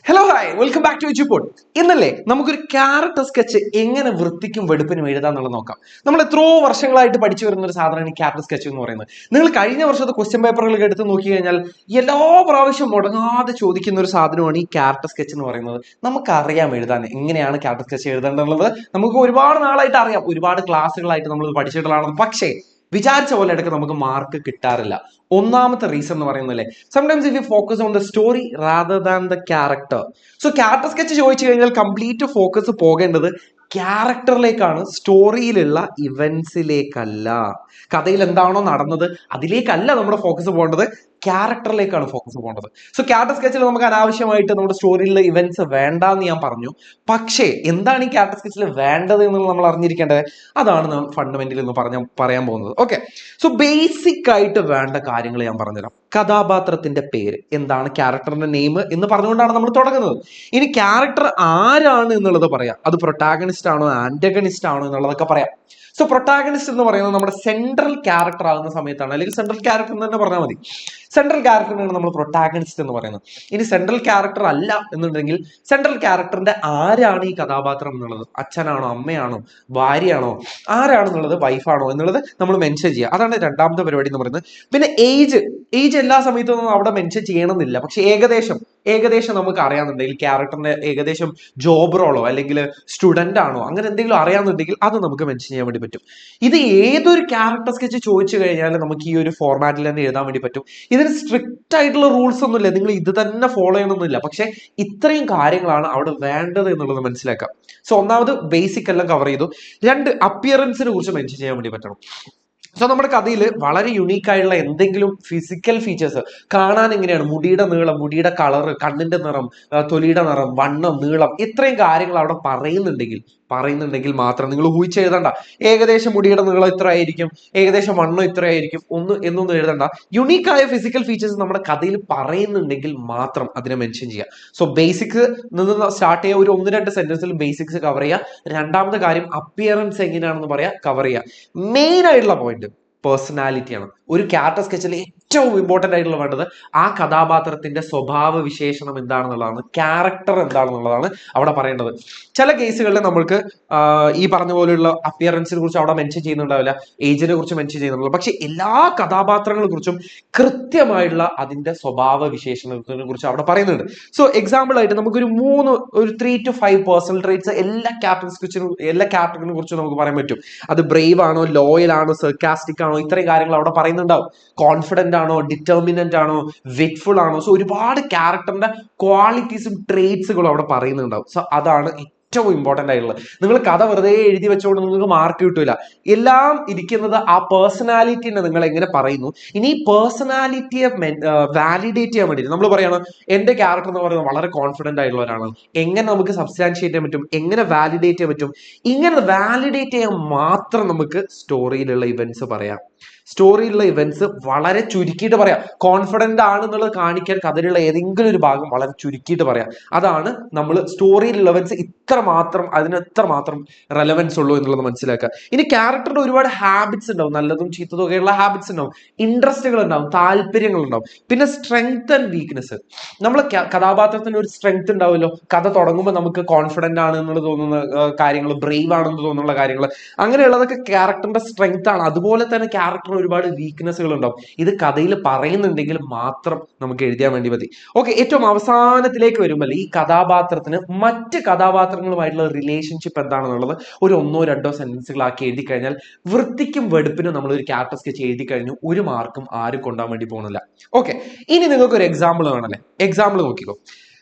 Hello hi welcome back to YouTube. ഇന്നല്ലേ നമുക്കൊരു character sketch എങ്ങനെ വൃത്തിക്കും വെടുപ്പിനും എഴുതാന്നുള്ളത് നോക്കാം. നമ്മൾ എത്രയോ വർഷങ്ങളായിട്ട് പഠിച്ചു വരുന്ന ഒരു സാധനമാണ് ഈ ക്യാരക്ടർ സ്കെച്ച് എന്ന് പറയുന്നത്. നിങ്ങൾ കഴിഞ്ഞ വർഷത്തെ ക്വസ്റ്റ്യൻ പേപ്പറുകൾ എടുത്ത് നോക്കി കഴിഞ്ഞാൽ എല്ലാ പ്രാവശ്യം മുടങ്ങാതെ ചോദിക്കുന്ന ഒരു സാധനമാണ് ഈ ക്യാരക്ടർ സ്കെച്ച് എന്ന് പറയുന്നത്. നമുക്കറിയാം എഴുതാൻ എങ്ങനെയാണ് ക്യാരക്ടർ സ്കെച്ച് എഴുതേണ്ടത്. നമുക്ക് ഒരുപാട് നാളായിട്ട് അറിയാം, ഒരുപാട് ക്ലാസ്സുകളായിട്ട് നമ്മൾ പഠിച്ചിട്ടുള്ളതാണ്. പക്ഷേ വിചാരിച്ച പോലെ ഇടയ്ക്ക് നമുക്ക് മാർക്ക് കിട്ടാറില്ല. ഒന്നാമത്തെ റീസൺ എന്ന് പറയുന്നല്ലേ, sometimes if you focus on the story rather than the character. So character sketch ചോദിച്ചു കഴിഞ്ഞാൽ കംപ്ലീറ്റ് ഫോക്കസ് പോകേണ്ടത് ക്യാരക്ടറിലേക്കാണ്, സ്റ്റോറിയിലുള്ള ഇവന്റ്സിലേക്കല്ല. കഥയിൽ എന്താണോ നടന്നത് അതിലേക്കല്ല നമ്മുടെ ഫോക്കസ് പോകേണ്ടത്, ക്യാരക്ടറിലേക്കാണ് ഫോക്കസ് പോകേണ്ടത്. സോ ക്യാരക്ടർ സ്കെച്ചിൽ നമുക്ക് അനാവശ്യമായിട്ട് നമ്മുടെ സ്റ്റോറിയിലെ ഇവന്റ്സ് വേണ്ടാന്ന് ഞാൻ പറഞ്ഞു. പക്ഷേ എന്താണ് ഈ ക്യാരക്ടർ സ്കെച്ചിൽ വേണ്ടത് എന്നുള്ളത് നമ്മൾ അറിഞ്ഞിരിക്കേണ്ടത്. അതാണ് നാം ഫണ്ടമെന്റലി എന്ന് പറയാൻ പോകുന്നത്. ഓക്കെ, സോ ബേസിക് ആയിട്ട് വേണ്ട കാര്യങ്ങൾ ഞാൻ പറഞ്ഞുതരാം. കഥാപാത്രത്തിന്റെ പേര് എന്താണ്, ക്യാരക്ടറിന്റെ നെയിം എന്ന് പറഞ്ഞുകൊണ്ടാണ് നമ്മൾ തുടങ്ങുന്നത്. ഇനി ക്യാരക്ടർ ആരാണ് എന്നുള്ളത് പറയാം. അത് പ്രൊട്ടാഗണിസ്റ്റ് ആണോ ആന്റഗണിസ്റ്റ് ആണോ എന്നുള്ളതൊക്കെ പറയാം. സോ പ്രൊട്ടാഗണിസ്റ്റ് എന്ന് പറയുന്നത് നമ്മുടെ സെൻട്രൽ ക്യാരക്ടർ ആകുന്ന സമയത്താണ്, അല്ലെങ്കിൽ സെൻട്രൽ ക്യാരക്ടർ എന്ന് തന്നെ പറഞ്ഞാൽ മതി. സെൻട്രൽ ക്യാരക്ടറിനാണ് നമ്മൾ പ്രൊട്ടാഗണിസ്റ്റ് എന്ന് പറയുന്നത്. ഇനി സെൻട്രൽ ക്യാരക്ടർ അല്ല എന്നുണ്ടെങ്കിൽ സെൻട്രൽ ക്യാരക്ടറിന്റെ ആരാണ് ഈ കഥാപാത്രം എന്നുള്ളത്, അച്ഛനാണോ അമ്മയാണോ ഭാര്യയാണോ ആരാണെന്നുള്ളത്, വൈഫാണോ എന്നുള്ളത് നമ്മൾ മെൻഷൻ ചെയ്യുക. അതാണ് രണ്ടാമത്തെ പരിപാടി എന്ന് പറയുന്നത്. പിന്നെ ഏജ് എല്ലാ സമയത്തും അവിടെ മെൻഷൻ ചെയ്യണമെന്നില്ല. പക്ഷെ ഏകദേശം നമുക്ക് അറിയാന്നുണ്ടെങ്കിൽ ക്യാരക്ടറിന്റെ ഏകദേശം ജോബ് റോളോ അല്ലെങ്കിൽ സ്റ്റുഡന്റ് ആണോ അങ്ങനെ എന്തെങ്കിലും അറിയാന്നുണ്ടെങ്കിൽ അത് നമുക്ക് മെൻഷൻ ചെയ്യാൻ വേണ്ടി പറ്റും. ഇത് ഏതൊരു ക്യാരക്ടർ സ്കെച്ച് ചോദിച്ചു കഴിഞ്ഞാൽ നമുക്ക് ഈ ഒരു ഫോർമാറ്റിൽ തന്നെ എഴുതാൻ വേണ്ടി പറ്റും. ഇതിന് സ്ട്രിക്റ്റ് ആയിട്ടുള്ള റൂൾസ് ഒന്നുമില്ല, നിങ്ങൾ ഇത് തന്നെ ഫോളോ ചെയ്യണമെന്നില്ല. പക്ഷെ ഇത്രയും കാര്യങ്ങളാണ് അവിടെ വേണ്ടത് എന്നുള്ളത് മനസ്സിലാക്കാം. സോ ഒന്നാമത് ബേസിക് എല്ലാം കവർ ചെയ്തു. രണ്ട്, അപ്പിയറൻസിനെ കുറിച്ച് മെൻഷൻ ചെയ്യാൻ വേണ്ടി പറ്റണം. സോ നമ്മുടെ കഥയിൽ വളരെ യുണീക്ക് ആയിട്ടുള്ള എന്തെങ്കിലും ഫിസിക്കൽ ഫീച്ചേഴ്സ്, കാണാൻ എങ്ങനെയാണ്, മുടിയുടെ നീളം, മുടിയുടെ കളറ്, കണ്ണിന്റെ നിറം, തൊലിയുടെ നിറം, വണ്ണം, നീളം, ഇത്രയും കാര്യങ്ങൾ അവിടെ പറയുന്നുണ്ടെങ്കിൽ മാത്രം നിങ്ങൾ ഊഹിച്ചെഴുതണ്ട ഏകദേശം മുടിയുടെ നീളം ഇത്ര ആയിരിക്കും, ഏകദേശം വണ്ണം ഇത്ര ആയിരിക്കും എന്നൊന്നും എഴുതണ്ട. യുണീക്കായ ഫിസിക്കൽ ഫീച്ചേഴ്സ് നമ്മുടെ കഥയിൽ പറയുന്നുണ്ടെങ്കിൽ മാത്രം അതിനെ മെൻഷൻ ചെയ്യുക. സോ ബേസിക്സ് നിന്ന് സ്റ്റാർട്ട് ചെയ്യുക, ഒരു 1-2 സെന്റൻസിൽ ബേസിക്സ് കവർ ചെയ്യുക. രണ്ടാമത്തെ കാര്യം അപ്പിയറൻസ് എങ്ങനെയാണെന്ന് പറയാ, കവർ ചെയ്യുക. മെയിൻ ആയിട്ടുള്ള പോയിന്റ് പേഴ്സണാലിറ്റിയാണ്. ഒരു ക്യാരക്ടർ സ്കെച്ചിൽ ഏറ്റവും ഇമ്പോർട്ടന്റ് ആയിട്ടുള്ള വേണ്ടത് ആ കഥാപാത്രത്തിന്റെ സ്വഭാവ വിശേഷണം എന്താണെന്നുള്ളതാണ്, ക്യാരക്ടർ എന്താണെന്നുള്ളതാണ് അവിടെ പറയേണ്ടത്. ചില കേസുകളിൽ നമ്മൾക്ക് ഈ പറഞ്ഞ പോലെയുള്ള അപ്പിയറൻസിനെ കുറിച്ച് അവിടെ മെൻഷൻ ചെയ്യുന്നുണ്ടാവില്ല, ഏജിനെ കുറിച്ച് മെൻഷൻ ചെയ്യുന്നുണ്ടാവില്ല. പക്ഷെ എല്ലാ കഥാപാത്രങ്ങളെ കുറിച്ചും കൃത്യമായിട്ടുള്ള അതിന്റെ സ്വഭാവ വിശേഷണത്തിനെ കുറിച്ച് അവിടെ പറയുന്നുണ്ട്. സോ എക്സാമ്പിൾ ആയിട്ട് നമുക്കൊരു 3 to 5 പേഴ്സണൽ ട്രേറ്റ്സ് എല്ലാ ക്യാരക്ടറിനെ കുറിച്ചും നമുക്ക് പറയാൻ പറ്റും. അത് ബ്രേവ് ആണോ, ലോയൽ ആണോ, സർക്കാസ്റ്റിക് ആണോ, ഇത്രയും കാര്യങ്ങൾ അവിടെ പറയുന്നുണ്ടാവും. കോൺഫിഡന്റ് ആണോ, ഡിറ്റർമിനന്റ് ആണോ, വെറ്റ്ഫുൾ ആണോ. സോ ഒരുപാട് ക്യാരക്ടറിന്റെ ക്വാളിറ്റീസും ട്രേറ്റ്സുകളും അവിടെ പറയുന്നുണ്ടാവും. സോ അതാണ് ഏറ്റവും ഇമ്പോർട്ടന്റ് ആയിട്ടുള്ളത്. നിങ്ങൾ കഥ വെറുതെ എഴുതി വെച്ചുകൊണ്ട് നിങ്ങൾക്ക് മാർക്ക് കിട്ടൂല. എല്ലാം ഇരിക്കുന്നത് ആ പേഴ്സണാലിറ്റിനെ നിങ്ങൾ എങ്ങനെ പറയുന്നു. ഇനി ഈ പേഴ്സണാലിറ്റിയെ വാലിഡേറ്റ് ചെയ്യാൻ വേണ്ടിയിട്ട് നമ്മൾ പറയണം എന്റെ ക്യാരക്ടർ എന്ന് പറയുന്നത് വളരെ കോൺഫിഡന്റ് ആയിട്ടുള്ളവരാണ്. എങ്ങനെ നമുക്ക് സബ്സ്റ്റാൻഷിയേറ്റ് ചെയ്യാൻ പറ്റും, എങ്ങനെ വാലിഡേറ്റ് ചെയ്യാൻ പറ്റും. ഇങ്ങനെ വാലിഡേറ്റ് ചെയ്യാൻ മാത്രം നമുക്ക് സ്റ്റോറിയിലുള്ള ഇവന്റ്സ് പറയാം. സ്റ്റോറിയിലുള്ള ഇവന്റ്സ് വളരെ ചുരുക്കിയിട്ട് പറയാം. കോൺഫിഡന്റ് ആണെന്നുള്ളത് കാണിക്കാൻ കഥയിലുള്ള ഏതെങ്കിലും ഒരു ഭാഗം വളരെ ചുരുക്കിയിട്ട് പറയാം. അതാണ് നമ്മൾ സ്റ്റോറിയിലുള്ള ഇവന്റ്സ് അതിന് എത്ര മാത്രം റെലവൻസ് ഉള്ളൂ എന്നുള്ളത് മനസ്സിലാക്കുക. ഇനി ക്യാരക്ടറിന്റെ ഒരുപാട് ഹാബിറ്റ്സ് ഉണ്ടാവും, നല്ലതും ചീത്തതും ഒക്കെയുള്ള ഹാബിറ്റ്സ് ഉണ്ടാവും, ഇൻട്രസ്റ്റുകൾ ഉണ്ടാവും, താല്പര്യങ്ങൾ ഉണ്ടാവും. പിന്നെ സ്ട്രെങ്ത് ആൻഡ് വീക്ക്നെസ്. നമ്മൾ കഥാപാത്രത്തിന് ഒരു സ്ട്രെങ്ത് ഉണ്ടാവുമല്ലോ. കഥ തുടങ്ങുമ്പോൾ നമുക്ക് കോൺഫിഡന്റ് ആണ് എന്ന് തോന്നുന്ന കാര്യങ്ങൾ, ബ്രേവ് ആണെന്ന് തോന്നുന്ന കാര്യങ്ങൾ, അങ്ങനെയുള്ളതൊക്കെ ക്യാരക്ടറിന്റെ സ്ട്രെങ്ത് ആണ്. അതുപോലെ തന്നെ ക്യാരക്ടറിന് ഒരുപാട് വീക്ക്നെസ്സുകൾ ഉണ്ടാവും. ഇത് കഥയിൽ പറയുന്നുണ്ടെങ്കിൽ മാത്രം നമുക്ക് എഴുതിയാൻ വേണ്ടി മതി. ഓക്കെ, ഏറ്റവും അവസാനത്തിലേക്ക് വരുമ്പോൾ ഈ കഥാപാത്രത്തിന് മറ്റ് കഥാപാത്രങ്ങളുമായിട്ടുള്ള റിലേഷൻഷിപ്പ് എന്താണെന്നുള്ളത് ഒരു 1-2 സെന്റൻസുകളാക്കി എഴുതി കഴിഞ്ഞാൽ വൃത്തിക്കും വെടുപ്പിനും നമ്മൾ ഒരു ക്യാരക്ടർ സ്കെച്ച് എഴുതി കഴിഞ്ഞു. ഒരു മാർക്കും ആരും കൊണ്ടുപോകാൻ വേണ്ടി പോകുന്നില്ല. ഓക്കെ, ഇനി നിങ്ങൾക്ക് ഒരു എക്സാമ്പിൾ വേണമല്ലേ. എക്സാമ്പിൾ നോക്കിക്കോ.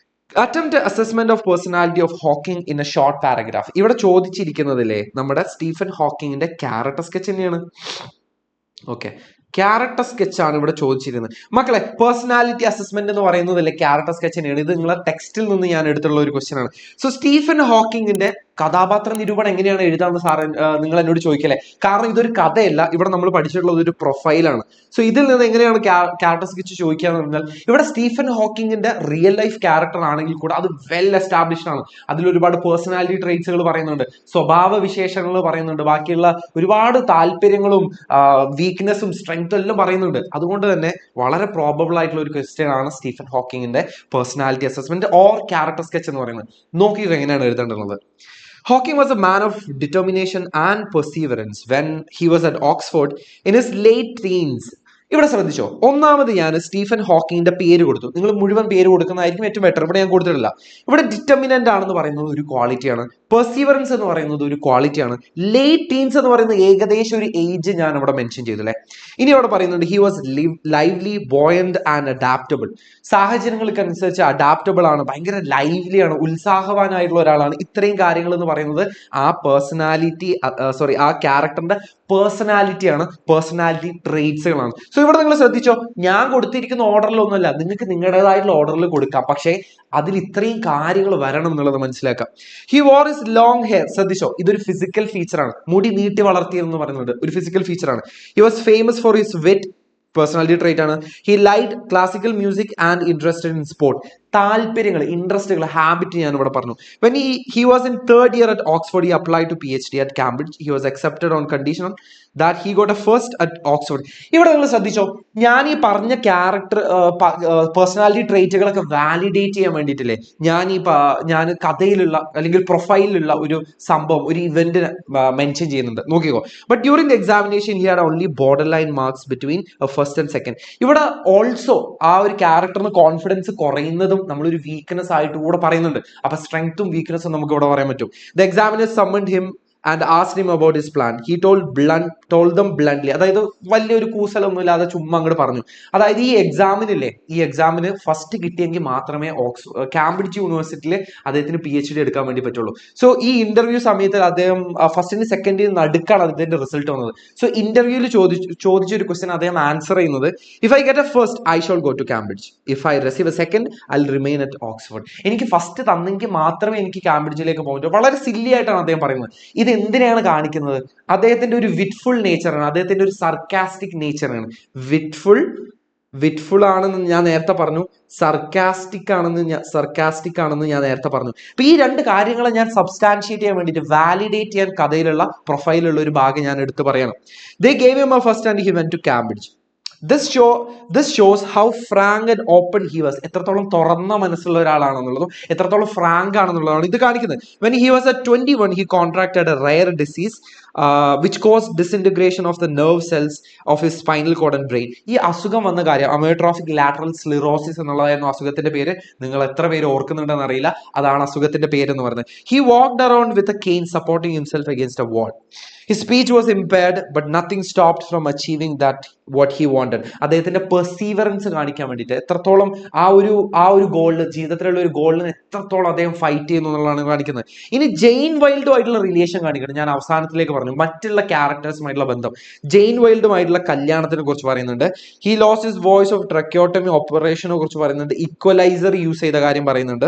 Attempt assessment of personality of Hawking in A short paragraph. ഇവിടെ ചോദിച്ചിരിക്കുന്നതില്ലേ നമ്മുടെ സ്റ്റീഫൻ ഹോക്കിങ്ങിന്റെ ക്യാരക്ടർ സ്കെച്ച് തന്നെയാണ്. ഓക്കെ, ക്യാരക്ടർ സ്കെച്ച് ആണ് ഇവിടെ ചോദിച്ചിരുന്നത്. മക്കളെ, പേഴ്സണാലിറ്റി അസസ്മെന്റ് എന്ന് പറയുന്നതല്ലേ ക്യാരക്ടർ സ്കെച്ച് തന്നെയാണ്. ഇത് നിങ്ങളെ ടെക്സ്റ്റിൽ നിന്ന് ഞാൻ എടുത്തുള്ള ഒരു ക്വസ്റ്റ്യൻ ആണ്. സോ സ്റ്റീഫൻ ഹോക്കിങ്ങിന്റെ കഥാപാത്ര നിരൂപണം എങ്ങനെയാണ് എഴുതാമെന്ന് സാറ് നിങ്ങൾ എന്നോട് ചോദിക്കല്ലേ. കാരണം ഇതൊരു കഥയല്ല, ഇവിടെ നമ്മൾ പഠിച്ചിട്ടുള്ളത് ഒരു പ്രൊഫൈലാണ്. സോ ഇതിൽ നിന്ന് എങ്ങനെയാണ് ക്യാരക്ടർ സ്കെച്ച് ചോദിക്കാന്ന് പറഞ്ഞാൽ, ഇവിടെ സ്റ്റീഫൻ ഹോക്കിങ്ങിന്റെ റിയൽ ലൈഫ് ക്യാരക്ടർ ആണെങ്കിൽ കൂടെ അത് വെൽ എസ്റ്റാബ്ലിഷ്ഡ് ആണ്. അതിൽ ഒരുപാട് പേഴ്സണാലിറ്റി ട്രേറ്റ്സുകൾ പറയുന്നുണ്ട്, സ്വഭാവ വിശേഷങ്ങൾ പറയുന്നുണ്ട്, ബാക്കിയുള്ള ഒരുപാട് താല്പര്യങ്ങളും വീക്ക്നെസ്സും സ്ട്രെങ്ത്തും എല്ലാം പറയുന്നുണ്ട്. അതുകൊണ്ട് തന്നെ വളരെ പ്രോബബിൾ ആയിട്ടുള്ള ഒരു ക്വസ്റ്റ്യൻ ആണ് സ്റ്റീഫൻ ഹോക്കിങ്ങിന്റെ personality assessment or character sketch എന്ന് പറയുന്നത്. നോക്കിയിട്ട് എങ്ങനെയാണ് എഴുതേണ്ടത്. Hawking was a man of determination and perseverance when he was at Oxford in his late teens. ഇവിടെ ശ്രദ്ധിച്ചോ, ഒന്നാമത് ഞാൻ സ്റ്റീഫൻ ഹോക്കിങ്ങിന്റെ പേര് കൊടുത്തു. നിങ്ങൾ മുഴുവൻ പേര് കൊടുക്കുന്നതായിരിക്കും ഏറ്റവും ബെറ്റർ. ഇവിടെ ഞാൻ കൊടുത്തിട്ടില്ല. ഇവിടെ ഡിറ്റർമിനന്റ് ആണെന്ന് പറയുന്നത് ഒരു ക്വാളിറ്റിയാണ്, പെർസീവറൻസ് എന്ന് പറയുന്നത് ഒരു ക്വാളിറ്റിയാണ്, ലേറ്റ് ടീൻസ് എന്ന് പറയുന്നത് ഏകദേശം ഒരു ഏജ് ഞാൻ അവിടെ മെൻഷൻ ചെയ്തില്ലേ. ഇനി അവിടെ പറയുന്നുണ്ട് he was lively, buoyant and adaptable. സാഹചര്യങ്ങൾക്ക് അനുസരിച്ച് അഡാപ്റ്റബിൾ ആണ്, ഭയങ്കര ലൈവ്ലി ആണ്, ഉത്സാഹവാനായിട്ടുള്ള ഒരാളാണ്. ഇത്രയും കാര്യങ്ങൾ എന്ന് പറയുന്നത് ആ പേഴ്സണാലിറ്റി ആ ക്യാരക്ടറിന്റെ പേഴ്സണാലിറ്റിയാണ്, പേഴ്സണാലിറ്റി ട്രേറ്റ്സുകളാണ്. സോ ഇവിടെ നിങ്ങൾ ശ്രദ്ധിച്ചോ, ഞാൻ കൊടുത്തിരിക്കുന്ന ഓർഡറിലൊന്നുമല്ല, നിങ്ങൾക്ക് നിങ്ങളുടേതായിട്ടുള്ള ഓർഡറിൽ കൊടുക്കാം, പക്ഷേ അതിൽ ഇത്രയും കാര്യങ്ങൾ വരണം എന്നുള്ളത് മനസ്സിലാക്കാം. He wore his long hair. ശ്രദ്ധിച്ചോ, ഇതൊരു ഫിസിക്കൽ ഫീച്ചറാണ്. മുടി നീട്ടി വളർത്തിയെന്ന് പറയുന്നത് ഒരു ഫിസിക്കൽ ഫീച്ചറാണ്. He was famous for his wit, personality trait ആണ്. He liked classical music and interested in sport. താല്പര്യങ്ങൾ, ഇൻട്രസ്റ്റുകൾ, ഹാബിറ്റ് ഞാൻ ഇവിടെ പറഞ്ഞു. When he was in third year at Oxford, he applied to PhD at Cambridge. He was accepted on condition that he got a first at Oxford. ഇവിടെ നിങ്ങൾ ശ്രദ്ധിച്ചോ, ഞാൻ ഈ പറഞ്ഞ ക്യാരക്ടർ പേഴ്സണാലിറ്റി ട്രേറ്റുകളൊക്കെ വാലിഡേറ്റ് ചെയ്യാൻ വേണ്ടിയിട്ടില്ലേ ഞാൻ കഥയിലുള്ള അല്ലെങ്കിൽ പ്രൊഫൈലിലുള്ള ഒരു സംഭവം, ഒരു ഇവന്റ് മെൻഷൻ ചെയ്യുന്നുണ്ട്. നോക്കിക്കോ. But during the examination he had only border line marks between first and second. ഇവിടെ ഓൾസോ ആ ഒരു ക്യാരക്ടറിന് കോൺഫിഡൻസ് കുറയുന്നതും നമ്മളൊരു വീക്ക്നെസ് ആയിട്ട് കൂടെ പറയുന്നുണ്ട്. അപ്പൊ സ്ട്രെങ്ത്തും വീക്ക്നെസ്സും നമുക്ക് ഇവിടെ പറയാൻ പറ്റും. The examiner summoned him and asked him about his plan. He told them bluntly. അതായത് വലിയൊരു കൂസലൊന്നും ഇല്ലാതെ ചുമ്മാ അങ്ങോട്ട് പറഞ്ഞു. അതായത് ഈ എക്സാമിന് ഫസ്റ്റ് കിട്ടിയെങ്കിൽ മാത്രമേ കാംബ്രിഡ്ജ് യൂണിവേഴ്സിറ്റിയിൽ അദ്ദേഹത്തിന് PhD എടുക്കാൻ വേണ്ടി പറ്റുള്ളൂ. സോ ഈ ഇന്റർവ്യൂ സമയത്ത് അദ്ദേഹം ഫസ്റ്റിന് സെക്കൻഡിൽ നടുക്കാണ് അതിന്റെ റിസൾട്ട് വന്നത്. സോ ഇന്റർവ്യൂവിൽ ചോദിച്ച ഒരു ക്വസ്റ്റ്യൻ അദ്ദേഹം ആൻസർ ചെയ്യുന്നത്, if I get a first I shall go to Cambridge, if I receive a second I will remain at Oxford. എനിക്ക് ഫസ്റ്റ് തന്നെങ്കിൽ മാത്രമേ എനിക്ക് കാംബ്രിഡ്ജിലേക്ക് പോകാൻ പറ്റൂ. വളരെ സില്ലി ആയിട്ടാണ് അദ്ദേഹം പറയുന്നത്. ഇത് എന്തിനാണ് കാണിക്കുന്നത്? അദ്ദേഹത്തിന്റെ ഒരു വിറ്റ്ഫുൾ നേച്ചറാണ്, അദ്ദേഹത്തിന്റെ ഒരു സർക്കാസ്റ്റിക് നേച്ചറാണ്. വിറ്റ്ഫുൾ ആണെന്ന് ഞാൻ നേരത്തെ പറഞ്ഞു, സർക്കാസ്റ്റിക് ആണെന്ന് ഞാൻ നേരത്തെ പറഞ്ഞു. അപ്പൊ ഈ രണ്ട് കാര്യങ്ങളെ ഞാൻ സബ്സ്റ്റാൻഷിയേറ്റ് ചെയ്യാൻ വേണ്ടിയിട്ട്, വാലിഡേറ്റ് ചെയ്യാൻ കഥയിലുള്ള പ്രൊഫൈലുള്ള ഒരു ഭാഗം ഞാൻ എടുത്ത് പറയണം. They gave him a first and he went to Cambridge. This shows how frank and open he was. എത്രത്തോളം തുറന്ന മനസ്സുള്ള ഒരാളാണെന്നുള്ളതും എത്രത്തോളം ഫ്രാങ്ക് ആണെന്നുള്ളതാണ് ഇത് കാണിക്കുന്നത്. When he was at 21, he contracted a rare disease which caused disintegration of the nerve cells of his spinal cord and brain. ഈ അസുഖം വന്ന കാര്യം അമയോട്രോഫിക് ലാറ്ററൽ സ്ലിറോസിസ് എന്നുള്ളതായിരുന്നു അസുഖത്തിന്റെ പേര്. നിങ്ങൾ എത്ര പേര് ഓർക്കുന്നുണ്ടെന്ന് അറിയില്ല, അതാണ് അസുഖത്തിന്റെ പേര് എന്ന് പറയുന്നത്. He walked around with a cane supporting himself against a wall. His speech was impaired, but nothing stopped from achieving what he wanted. അദ്ദേഹത്തിന്റെ പെർസീവറൻസ് കാണിക്കാൻ വേണ്ടിയിട്ട് എത്രത്തോളം ആ ഒരു ഗോളിന്, ജീവിതത്തിലുള്ള ഒരു ഗോളിന് എത്രത്തോളം അദ്ദേഹം ഫൈറ്റ് ചെയ്യുന്നു എന്നുള്ളതാണ് കാണിക്കുന്നത്. ഇനി ജെയിൻ വൈൽഡുമായിട്ടുള്ള റിലേഷൻ കാണിക്കണം. ഞാൻ അവസാനത്തിലേക്ക് പറഞ്ഞു, മറ്റുള്ള ക്യാരക്ടേഴ്സുമായിട്ടുള്ള ബന്ധം. ജെയിൻ വൈൽഡുമായിട്ടുള്ള കല്യാണത്തിനെ കുറിച്ച് പറയുന്നുണ്ട്. He lost his voice of tracheotomy ഓപ്പറേഷനെ കുറിച്ച് പറയുന്നുണ്ട്. ഇക്വലൈസർ യൂസ് ചെയ്ത കാര്യം പറയുന്നുണ്ട്.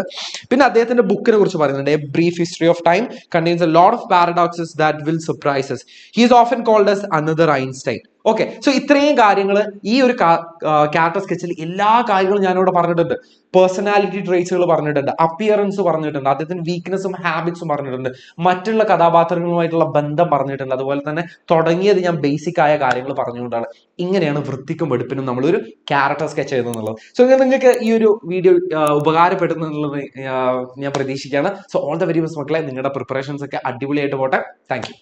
പിന്നെ അദ്ദേഹത്തിന്റെ ബുക്കിനെ കുറിച്ച് പറയുന്നുണ്ട്. A brief history of time contains a lot of paradoxes that will surprise us. He is often called as another Einstein. Okay, so ഇത്രയും കാര്യങ്ങൾ ഈ ഒരു ക്യാരക്ടർ സ്കെച്ചിൽ എല്ലാ കാര്യങ്ങളും ഞാനിവിടെ പറഞ്ഞിട്ടുണ്ട്. പേഴ്സണാലിറ്റി ട്രേറ്റ്സുകൾ പറഞ്ഞിട്ടുണ്ട്, അപ്പിയറൻസ് പറഞ്ഞിട്ടുണ്ട്, അദ്ദേഹത്തിന് വീക്ക്നെസ്സും ഹാബിറ്റ്സും പറഞ്ഞിട്ടുണ്ട്, മറ്റുള്ള കഥാപാത്രങ്ങളുമായിട്ടുള്ള ബന്ധം പറഞ്ഞിട്ടുണ്ട്. അതുപോലെ തന്നെ തുടങ്ങിയത് ഞാൻ ബേസിക് ആയ കാര്യങ്ങൾ പറഞ്ഞുകൊണ്ടാണ്. ഇങ്ങനെയാണ് വൃത്തിക്കും വെടുപ്പിനും നമ്മളൊരു ക്യാരക്ടർ സ്കെച്ച് എഴുതുന്നുള്ളത്. സോ നിങ്ങൾക്ക് ഈ ഒരു വീഡിയോ ഉപകാരപ്പെടുന്നു എന്നുള്ളത് ഞാൻ പ്രതീക്ഷിക്കുകയാണ്. So all the very best മക്കളെ, നിങ്ങളുടെ പ്രിപ്പറേഷൻസ് ഒക്കെ അടിപൊളിയായിട്ട് പോട്ടെ. Thank U.